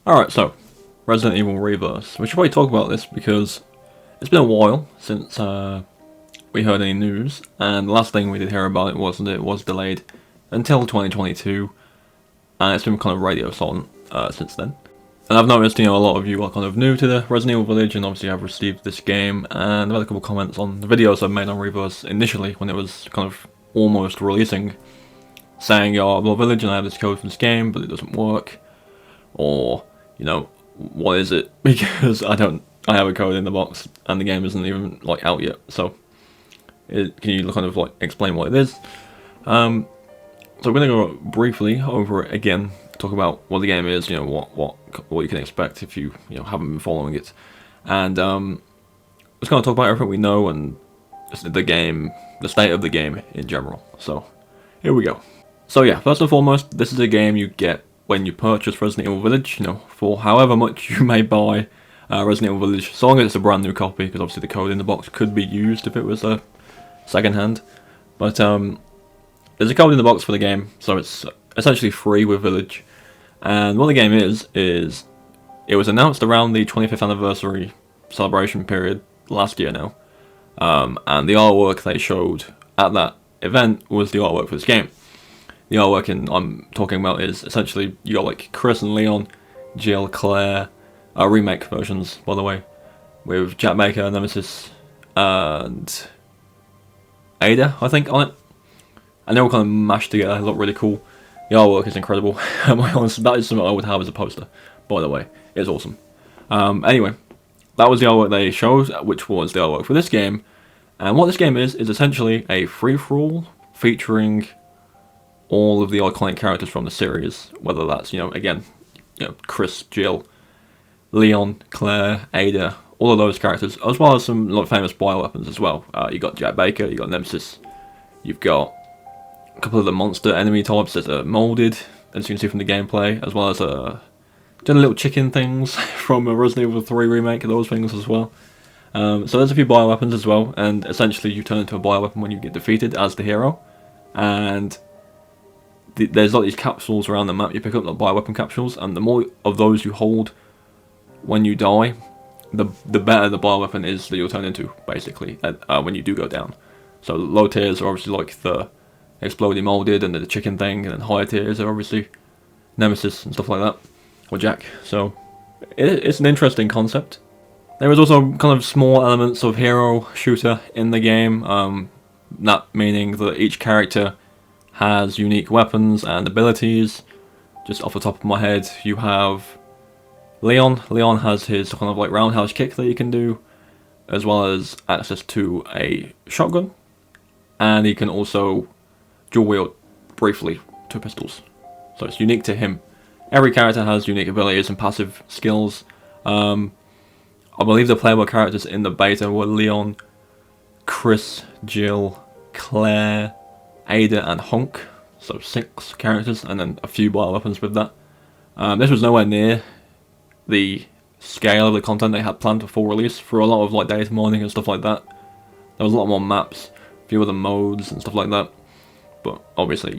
Alright, so, Resident Evil Reverse. We should probably talk about this because it's been a while since we heard any news, and the last thing we did hear about it was delayed until 2022, and it's been kind of radio silent since then. And I've noticed, a lot of you are kind of new to the Resident Evil Village, and obviously I've received this game, and I've had a couple of comments on the videos I've made on Reverse initially, when it was kind of almost releasing, saying, oh, well, Village, and I have this code for this game, but it doesn't work, or, what is it? Because I have a code in the box, and the game isn't even, out yet, so, can you kind of, explain what it is? So we're going to go briefly over it again, talk about what the game is, what you can expect if you, haven't been following it, and just going to talk about everything we know and the game, the state of the game in general. So here we go. So yeah, first and foremost, this is a game you get when you purchase Resident Evil Village, for however much you may buy Resident Evil Village, so long as it's a brand new copy, because obviously the code in the box could be used if it was a second hand, but there's a code in the box for the game, so it's essentially free with Village. And what the game is it was announced around the 25th anniversary celebration period last year now, and the artwork they showed at that event was the artwork for this game. The artwork I'm talking about is essentially, you got Chris and Leon, Jill, Claire, remake versions, by the way, with Jack Baker, Nemesis, and Ada, I think, on it. And they're all kind of mashed together, they look really cool. The artwork is incredible. That is something I would have as a poster, by the way. It's awesome. Anyway, that was the artwork they showed, which was the artwork for this game. And what this game is essentially a free-for-all featuring all of the iconic characters from the series. Whether that's, again, Chris, Jill, Leon, Claire, Ada, all of those characters, as well as some famous bioweapons as well. You got Jack Baker, you got Nemesis, you've got a couple of the monster enemy types that are molded, as you can see from the gameplay, as well as just little chicken things from a Resident Evil 3 remake, those things as well. So there's a few bioweapons as well, and essentially you turn into a bioweapon when you get defeated as the hero. And there's these capsules around the map, you pick up bioweapon capsules, and the more of those you hold when you die, the better the bioweapon is that you'll turn into, basically, when you do go down. So low tiers are obviously the exploding molded and the chicken thing, and then higher tiers are obviously Nemesis and stuff like that, or Jack. So it's an interesting concept. There is also kind of small elements of hero shooter in the game, that meaning that each character has unique weapons and abilities. Just off the top of my head, you have Leon. Leon has his kind of roundhouse kick that he can do, as well as access to a shotgun, and he can also dual wield briefly 2 pistols, so it's unique to him. Every character has unique abilities and passive skills. I believe the playable characters in the beta were Leon, Chris, Jill, Claire, Ada, and Honk, so 6 characters, and then a few bioweapons with that. This was nowhere near the scale of the content they had planned for full release, for a lot of data mining and stuff like that. There was a lot more maps, a few other modes and stuff like that. But obviously,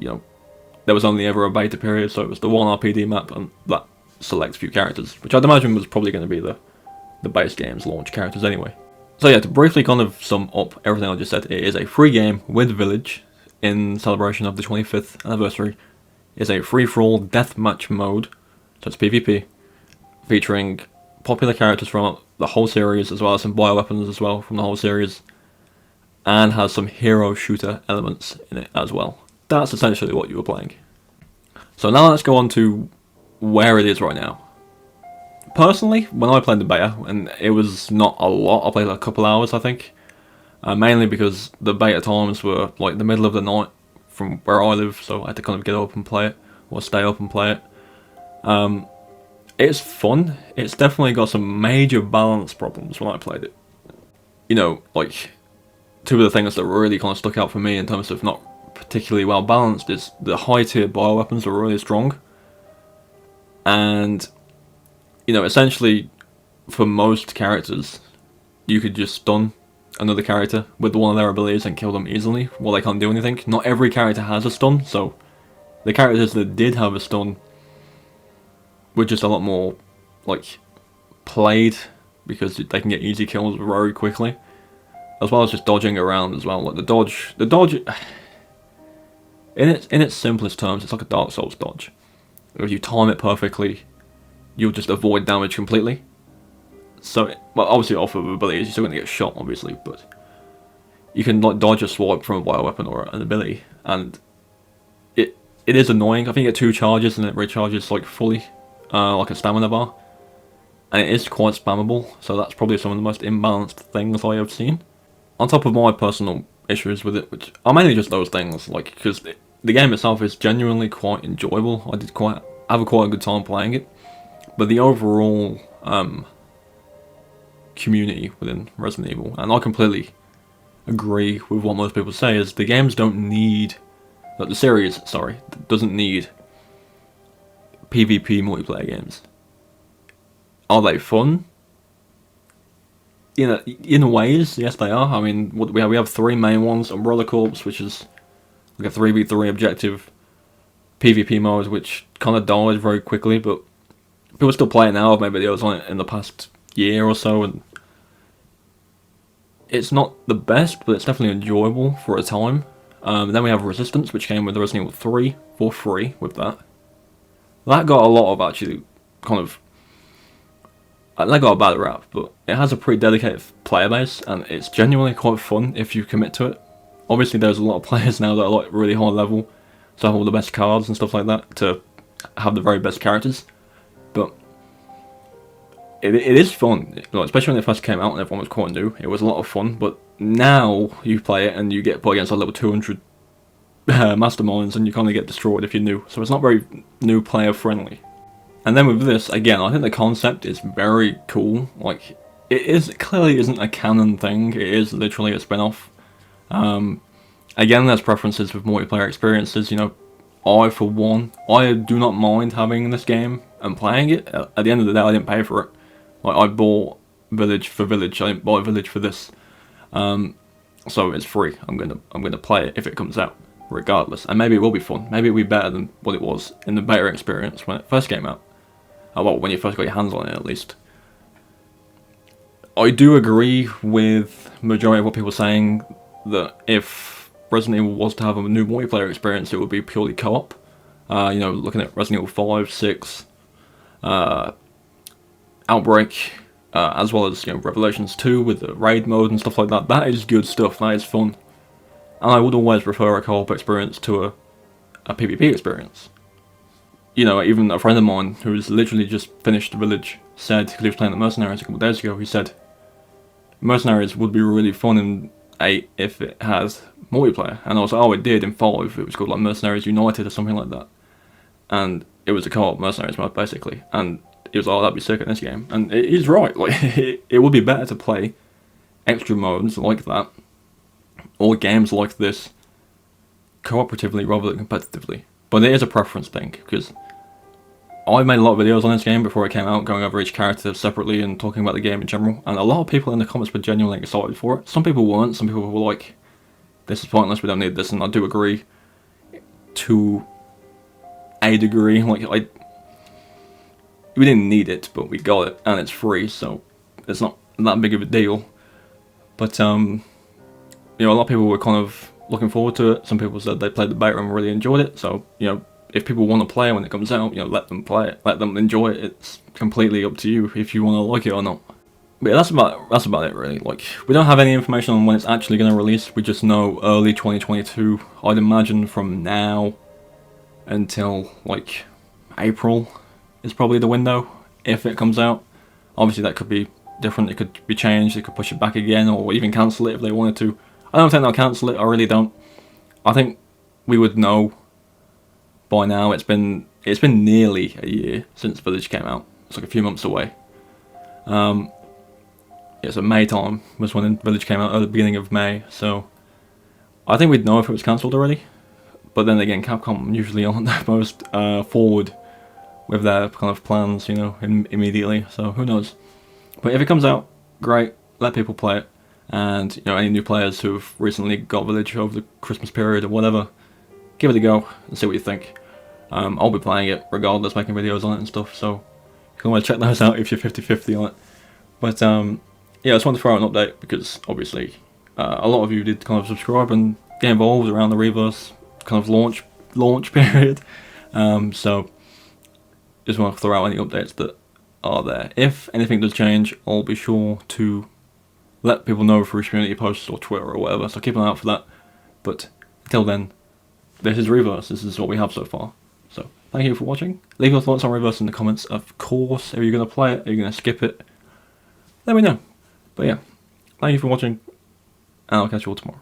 there was only ever a beta period, so it was the one RPD map and that select few characters, which I'd imagine was probably going to be the base game's launch characters anyway. So yeah, to briefly kind of sum up everything I just said, it is a free game with Village in celebration of the 25th anniversary. It's a free-for-all deathmatch mode, so it's PvP, featuring popular characters from the whole series, as well as some bioweapons as well from the whole series, and has some hero shooter elements in it as well. That's essentially what you were playing. So now let's go on to where it is right now. Personally, when I played the beta, and it was not a lot, I played a couple hours I think, mainly because the beta times were the middle of the night from where I live, so I had to kind of get up and play it, or stay up and play it. It's fun. It's definitely got some major balance problems when I played it. 2 of the things that really kind of stuck out for me in terms of not particularly well balanced is the high tier bioweapons are really strong, and essentially for most characters you could just stun another character with one of their abilities and kill them easily while they can't do anything. Not every character has a stun, so the characters that did have a stun were just a lot more like played because they can get easy kills very quickly, as well as just dodging around as well. Like the dodge in its simplest terms, it's like a Dark Souls dodge. If you time it perfectly, you'll just avoid damage completely. So, well, obviously off of abilities, you're still going to get shot, obviously, but you can like dodge a swipe from a bioweapon or an ability, and it is annoying. I think you get 2 charges and it recharges like fully, like a stamina bar, and it is quite spammable. So that's probably some of the most imbalanced things I have seen. On top of my personal issues with it, which are mainly just those things, like because the game itself is genuinely quite enjoyable. I did have quite a good time playing it, but the overall community within Resident Evil, and I completely agree with what most people say, is the games don't need, like the series, sorry, doesn't need PvP multiplayer games. Are they fun? In ways, yes they are. I mean, we have 3 main ones: Umbrella Corps, which is like a 3v3 objective PvP mode, which kind of died very quickly, but people still play it now. I've made videos on it in the past year or so, and it's not the best, but it's definitely enjoyable for a time. Then we have Resistance, which came with Resident Evil 3 for free with that. That got a lot of actually kind of... That got a bad rap, but it has a pretty dedicated player base, and it's genuinely quite fun if you commit to it. Obviously there's a lot of players now that are like really high level, to have all the best cards and stuff like that, to have the very best characters. But it is fun, like, especially when it first came out and everyone was quite new. It was a lot of fun, but now you play it and you get put against like level 200 masterminds and you kind of get destroyed if you're new. So it's not very new player friendly. And then with this, again, I think the concept is very cool. Like, it clearly isn't a canon thing. It is literally a spin-off. Again, there's preferences with multiplayer experiences. You know, I, for one, I do not mind having this game and playing it. At the end of the day, I didn't pay for it. Like, I bought Village for Village. I didn't buy Village for this. So it's free. I'm gonna play it if it comes out, regardless. And maybe it will be fun. Maybe it'll be better than what it was in the beta experience when it first came out. Well, when you first got your hands on it, at least. I do agree with majority of what people are saying, that if Resident Evil was to have a new multiplayer experience, it would be purely co-op. You know, looking at Resident Evil 5, 6, Outbreak, as well as, you know, Revelations 2 with the raid mode and stuff like that. That is good stuff, that is fun. And I would always prefer a co-op experience to a PvP experience. You know, even a friend of mine who's literally just finished Village said, because he was playing the Mercenaries a couple of days ago, he said Mercenaries would be really fun in 8 if it has multiplayer. And I was like, oh, it did in 5. It was called like Mercenaries United or something like that. And it was a co-op Mercenaries mode, basically. And he was like, oh, that'd be sick in this game. And it is right. Like, it would be better to play extra modes like that, or games like this, cooperatively rather than competitively. But it is a preference thing, because I made a lot of videos on this game before it came out, going over each character separately and talking about the game in general, and a lot of people in the comments were genuinely excited for it. Some people weren't, some people were like, this is pointless, we don't need this, and I do agree to a degree. Like, we didn't need it, but we got it, and it's free, so it's not that big of a deal. But, you know, a lot of people were kind of looking forward to it. Some people said they played the beta and really enjoyed it, so, you know, if people want to play it when it comes out, you know, let them play it, let them enjoy it. It's completely up to you if you want to like it or not. But yeah, that's about it really. Like, we don't have any information on when it's actually going to release. We just know early 2022. I'd imagine from now until like April is probably the window if it comes out. Obviously that could be different, it could be changed, they could push it back again, or even cancel it if they wanted to. I don't think they'll cancel it, I really don't. I think we would know by now. It's been nearly a year since Village came out. It's like a few months away. Yeah, so May time was when Village came out, at the beginning of May, so I think we'd know if it was cancelled already. But then again, Capcom usually aren't the most forward with their kind of plans, you know, immediately, so who knows. But if it comes out, great, let people play it. And, you know, any new players who've recently got Village over the Christmas period or whatever, give it a go and see what you think. I'll be playing it regardless, making videos on it and stuff, so can always check those out if you're 50-50 on it. But yeah, I just wanted to throw out an update because obviously a lot of you did kind of subscribe and get involved around the Reverse kind of launch period. So just want to throw out any updates that are there. If anything does change, I'll be sure to let people know through community posts or Twitter or whatever, so keep an eye out for that. But until then, this is Reverse. This is what we have so far. So thank you for watching. Leave your thoughts on Reverse in the comments, of course. Are you going to play it? Are you going to skip it? Let me know. But yeah, thank you for watching, and I'll catch you all tomorrow.